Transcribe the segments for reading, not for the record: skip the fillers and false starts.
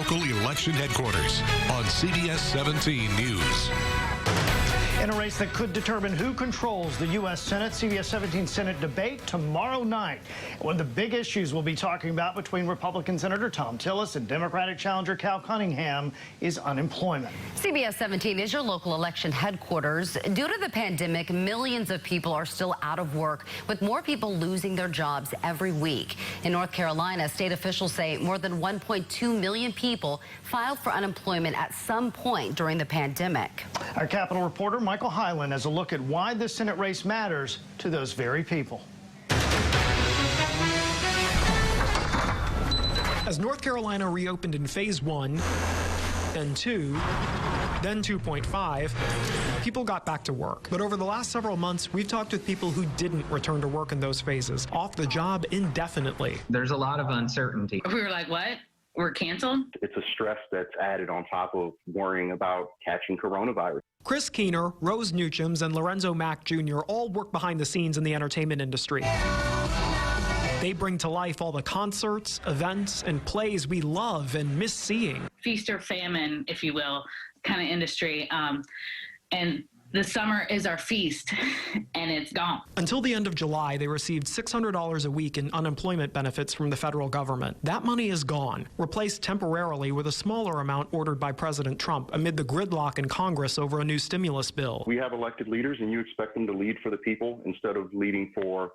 local election headquarters on CBS 17 News. In a race that could determine who controls the U.S. Senate, CBS 17 Senate debate tomorrow night. One of the big issues we'll be talking about between Republican Senator Thom Tillis and Democratic challenger Cal Cunningham is unemployment. CBS 17 is your local election headquarters. Due to the pandemic, millions of people are still out of work, with more people losing their jobs every week. In North Carolina, state officials say more than 1.2 million people filed for unemployment at some point during the pandemic. Our Capitol reporter Michael Hyland has a look at why the Senate race matters to those very people. As North Carolina reopened in phase 1, then 2, then 2.5, people got back to work. But over the last several months, we've talked with people who didn't return to work in those phases, off the job indefinitely. There's a lot of uncertainty. We were like, what? We're canceled? It's a stress that's added on top of worrying about catching coronavirus. Chris Keener, Rose Newchums, and Lorenzo Mack Jr. all work behind the scenes in the entertainment industry. They bring to life all the concerts, events, and plays we love and miss seeing. Feast or famine, if you will, kind of industry. And the summer is our feast, and it's gone. Until the end of July, they received $600 a week in unemployment benefits from the federal government. That money is gone, replaced temporarily with a smaller amount ordered by President Trump amid the gridlock in Congress over a new stimulus bill. We have elected leaders, and you expect them to lead for the people instead of leading for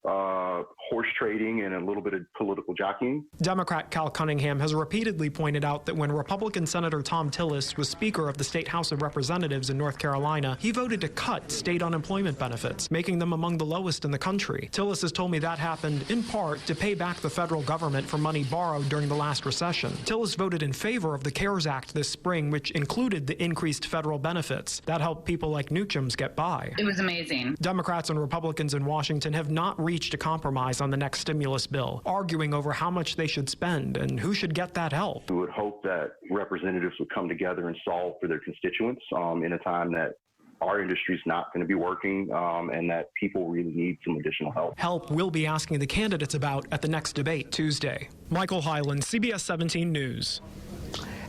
horse trading and a little bit of political jockeying. Democrat Cal Cunningham has repeatedly pointed out that when Republican Senator Thom Tillis was Speaker of the State House of Representatives in North Carolina, he voted to cut state unemployment benefits, making them among the lowest in the country. Tillis has told me that happened in part to pay back the federal government for money borrowed during the last recession. Tillis voted in favor of the CARES Act this spring, which included the increased federal benefits. That helped people like Newchums get by. It was amazing. Democrats and Republicans in Washington have not reached a compromise on the next stimulus bill, arguing over how much they should spend and who should get that help. We would hope that representatives would come together and solve for their constituents in a time that our industry is not going to be working and that people really need some additional help. Help we'll be asking the candidates about at the next debate Tuesday. Michael Hyland, CBS 17 News.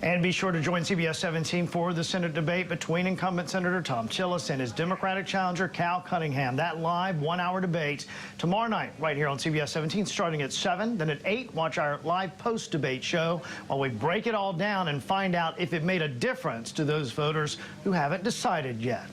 And be sure to join CBS 17 for the Senate debate between incumbent Senator Thom Tillis and his Democratic challenger Cal Cunningham. That live one-hour debate tomorrow night right here on CBS 17 starting at 7. Then at 8, watch our live post-debate show while we break it all down and find out if it made a difference to those voters who haven't decided yet.